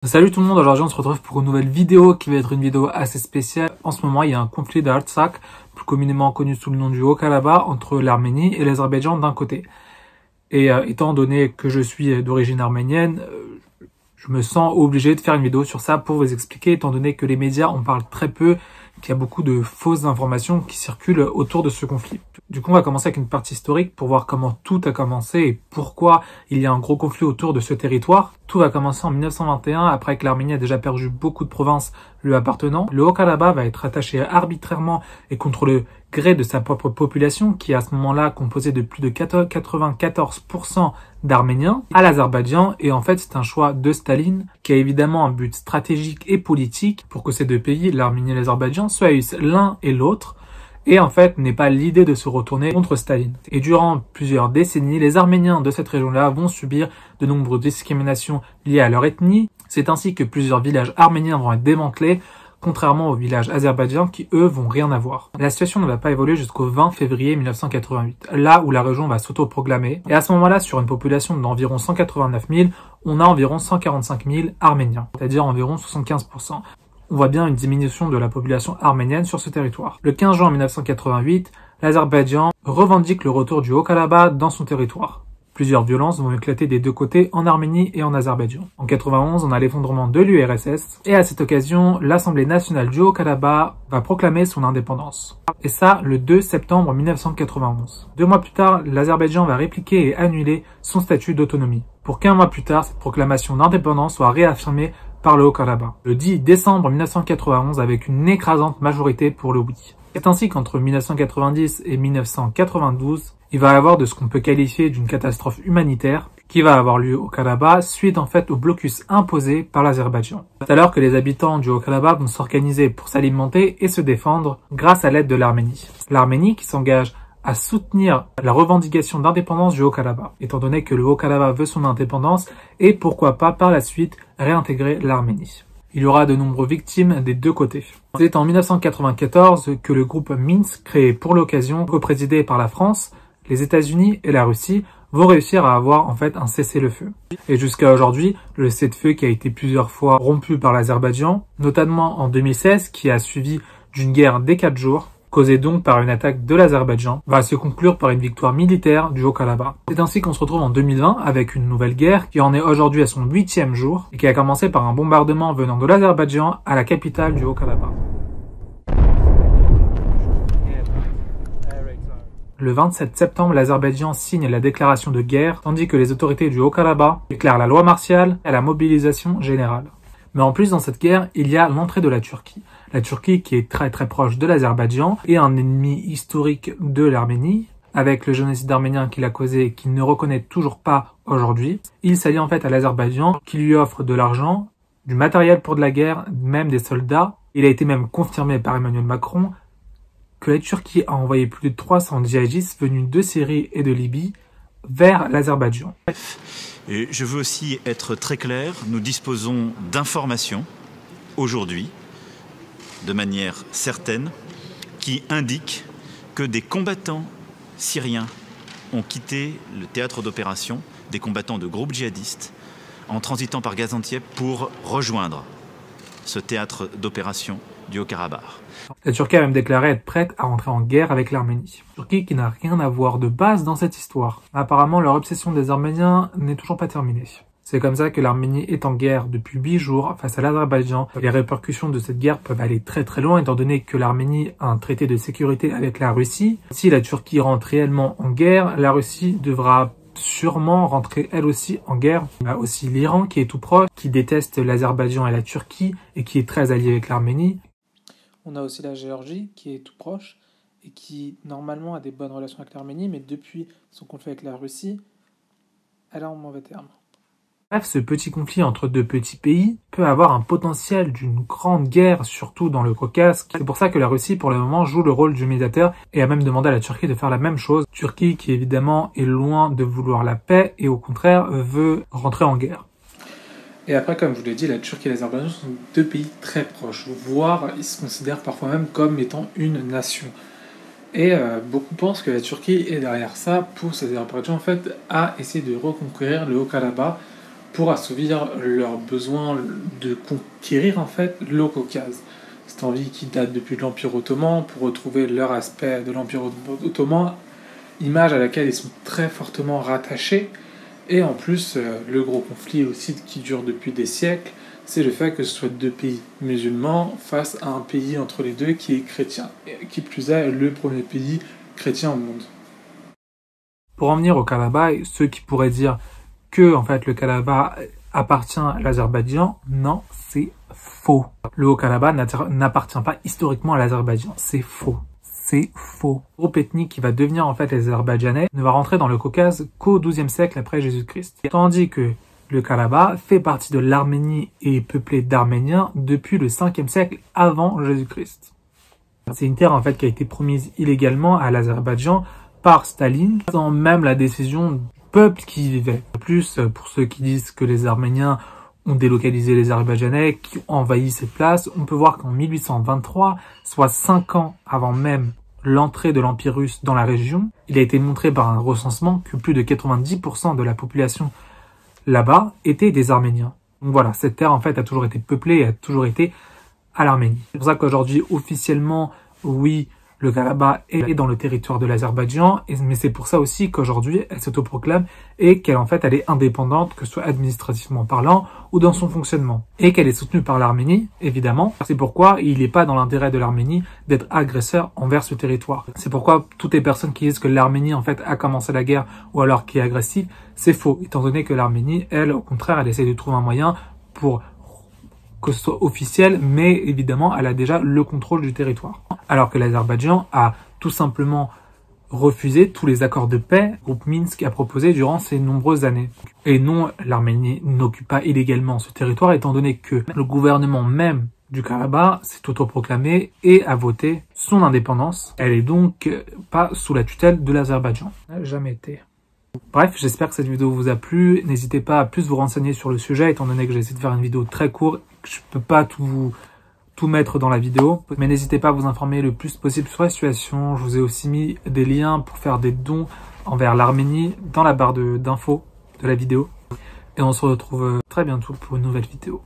Salut tout le monde, aujourd'hui on se retrouve pour une nouvelle vidéo qui va être une vidéo assez spéciale. En ce moment il y a un conflit d'Artsakh, plus communément connu sous le nom du Haut-Karabakh, entre l'Arménie et l'Azerbaïdjan d'un côté. Et étant donné que je suis d'origine arménienne, je me sens obligé de faire une vidéo sur ça pour vous expliquer, étant donné que les médias en parlent très peu, qu'il y a beaucoup de fausses informations qui circulent autour de ce conflit. Du coup, on va commencer avec une partie historique pour voir comment tout a commencé et pourquoi il y a un gros conflit autour de ce territoire. Tout va commencer en 1921, après que l'Arménie a déjà perdu beaucoup de provinces lui appartenant. Le Haut-Karabakh va être attaché arbitrairement et contre le gré de sa propre population, qui est à ce moment-là composée de plus de 94% d'Arméniens, à l'Azerbaïdjan. Et en fait, c'est un choix de Staline, qui a évidemment un but stratégique et politique pour que ces deux pays, l'Arménie et l'Azerbaïdjan, soient l'un et l'autre. Et en fait, n'est pas l'idée de se retourner contre Staline. Et durant plusieurs décennies, les Arméniens de cette région-là vont subir de nombreuses discriminations liées à leur ethnie. C'est ainsi que plusieurs villages arméniens vont être démantelés, contrairement aux villages azerbaïdjans qui, eux, vont rien avoir. La situation ne va pas évoluer jusqu'au 20 février 1988, là où la région va s'autoproclamer. Et à ce moment-là, sur une population d'environ 189 000, on a environ 145 000 Arméniens, c'est-à-dire environ 75%. On voit bien une diminution de la population arménienne sur ce territoire. Le 15 juin 1988, l'Azerbaïdjan revendique le retour du Haut-Karabakh dans son territoire. Plusieurs violences vont éclater des deux côtés en Arménie et en Azerbaïdjan. En 91, on a l'effondrement de l'URSS et à cette occasion, l'Assemblée nationale du Haut-Karabakh va proclamer son indépendance. Et ça, le 2 septembre 1991. 2 mois plus tard, l'Azerbaïdjan va répliquer et annuler son statut d'autonomie. Pour qu'un mois plus tard, cette proclamation d'indépendance soit réaffirmée par le Haut-Karabakh, le 10 décembre 1991 avec une écrasante majorité pour le oui. C'est ainsi qu'entre 1990 et 1992, il va y avoir de ce qu'on peut qualifier d'une catastrophe humanitaire qui va avoir lieu au Karabakh suite en fait au blocus imposé par l'Azerbaïdjan. C'est alors que les habitants du Haut-Karabakh vont s'organiser pour s'alimenter et se défendre grâce à l'aide de l'Arménie. L'Arménie qui s'engage à soutenir la revendication d'indépendance du Haut-Karabakh, étant donné que le Haut-Karabakh veut son indépendance et pourquoi pas par la suite réintégrer l'Arménie. Il y aura de nombreuses victimes des deux côtés. C'est en 1994 que le groupe Minsk, créé pour l'occasion, coprésidé par la France, les États-Unis et la Russie, vont réussir à avoir en fait un cessez-le-feu. Et jusqu'à aujourd'hui, le cessez-le-feu qui a été plusieurs fois rompu par l'Azerbaïdjan, notamment en 2016, qui a suivi d'une guerre des 4 jours, causée donc par une attaque de l'Azerbaïdjan, va se conclure par une victoire militaire du Haut-Karabakh. C'est ainsi qu'on se retrouve en 2020 avec une nouvelle guerre qui en est aujourd'hui à son 8e jour et qui a commencé par un bombardement venant de l'Azerbaïdjan à la capitale du Haut-Karabakh. Le 27 septembre, l'Azerbaïdjan signe la déclaration de guerre, tandis que les autorités du Haut-Karabakh déclarent la loi martiale et la mobilisation générale. Mais en plus, dans cette guerre, il y a l'entrée de la Turquie. La Turquie qui est très très proche de l'Azerbaïdjan et un ennemi historique de l'Arménie, avec le génocide arménien qu'il a causé et qu'il ne reconnaît toujours pas aujourd'hui. Il s'allie en fait à l'Azerbaïdjan qui lui offre de l'argent, du matériel pour de la guerre, même des soldats. Il a été même confirmé par Emmanuel Macron que la Turquie a envoyé plus de 300 djihadistes venus de Syrie et de Libye vers l'Azerbaïdjan. Et je veux aussi être très clair, nous disposons d'informations aujourd'hui, de manière certaine, qui indiquent que des combattants syriens ont quitté le théâtre d'opération, des combattants de groupes djihadistes, en transitant par Gaziantep pour rejoindre ce théâtre d'opération du Haut-Karabakh. La Turquie a même déclaré être prête à entrer en guerre avec l'Arménie. Turquie qui n'a rien à voir de base dans cette histoire. Apparemment, leur obsession des Arméniens n'est toujours pas terminée. C'est comme ça que l'Arménie est en guerre depuis 8 jours face à l'Azerbaïdjan. Les répercussions de cette guerre peuvent aller très très loin étant donné que l'Arménie a un traité de sécurité avec la Russie. Si la Turquie rentre réellement en guerre, la Russie devra sûrement rentrer elle aussi en guerre. Il y a aussi l'Iran qui est tout proche, qui déteste l'Azerbaïdjan et la Turquie et qui est très allié avec l'Arménie. On a aussi la Géorgie qui est tout proche et qui normalement a des bonnes relations avec l'Arménie, mais depuis son conflit avec la Russie, elle est en mauvais terme. Bref, ce petit conflit entre deux petits pays peut avoir un potentiel d'une grande guerre, surtout dans le Caucase. C'est pour ça que la Russie, pour le moment, joue le rôle du médiateur et a même demandé à la Turquie de faire la même chose. Turquie qui, évidemment, est loin de vouloir la paix et au contraire veut rentrer en guerre. Et après, comme je vous l'ai dit, la Turquie et l'Azerbaïdjan sont deux pays très proches, voire ils se considèrent parfois même comme étant une nation. Et beaucoup pensent que la Turquie est derrière ça, pousse l'Azerbaïdjan en fait à essayer de reconquérir le Haut-Karabakh pour assouvir leur besoin de conquérir en fait le Caucase. Cette envie qui date depuis l'Empire ottoman pour retrouver leur aspect de l'Empire ottoman, image à laquelle ils sont très fortement rattachés. Et en plus, le gros conflit aussi qui dure depuis des siècles, c'est le fait que ce soit deux pays musulmans face à un pays entre les deux qui est chrétien, et qui plus est le premier pays chrétien au monde. Pour en venir au Karabakh, ceux qui pourraient dire que en fait le Karabakh appartient à l'Azerbaïdjan, non, c'est faux. Le Haut-Karabakh n'appartient pas historiquement à l'Azerbaïdjan, c'est faux. C'est faux. Le groupe ethnique qui va devenir en fait les Azerbaïdjanais ne va rentrer dans le Caucase qu'au XIIe siècle après Jésus-Christ. Tandis que le Karabakh fait partie de l'Arménie et est peuplé d'Arméniens depuis le 5e siècle avant Jésus-Christ. C'est une terre en fait qui a été promise illégalement à l'Azerbaïdjan par Staline, sans même la décision du peuple qui y vivait. En plus, pour ceux qui disent que les Arméniens ont délocalisé les Azerbaïdjanais, qui ont envahi ces places, on peut voir qu'en 1823, soit 5 ans avant même l'entrée de l'Empire russe dans la région, il a été montré par un recensement que plus de 90% de la population là-bas étaient des Arméniens. Donc voilà, cette terre en fait a toujours été peuplée et a toujours été à l'Arménie. C'est pour ça qu'aujourd'hui, officiellement, oui, le Karabakh est dans le territoire de l'Azerbaïdjan, mais c'est pour ça aussi qu'aujourd'hui, elle s'autoproclame et qu'elle en fait, elle est indépendante, que ce soit administrativement parlant ou dans son fonctionnement. Et qu'elle est soutenue par l'Arménie, évidemment. C'est pourquoi il n'est pas dans l'intérêt de l'Arménie d'être agresseur envers ce territoire. C'est pourquoi toutes les personnes qui disent que l'Arménie en fait a commencé la guerre ou alors qui est agressive, c'est faux, étant donné que l'Arménie, elle, au contraire, elle essaie de trouver un moyen pour que ce soit officiel, mais évidemment, elle a déjà le contrôle du territoire. Alors que l'Azerbaïdjan a tout simplement refusé tous les accords de paix que le groupe Minsk a proposé durant ces nombreuses années. Et non, l'Arménie n'occupe pas illégalement ce territoire, étant donné que le gouvernement même du Karabakh s'est autoproclamé et a voté son indépendance. Elle est donc pas sous la tutelle de l'Azerbaïdjan. Elle n'a jamais été. Bref, j'espère que cette vidéo vous a plu. N'hésitez pas à plus vous renseigner sur le sujet, étant donné que j'ai essayé de faire une vidéo très courte. Je peux pas tout mettre dans la vidéo, mais n'hésitez pas à vous informer le plus possible sur la situation. Je vous ai aussi mis des liens pour faire des dons envers l'Arménie dans la barre d'infos de la vidéo. Et on se retrouve très bientôt pour une nouvelle vidéo.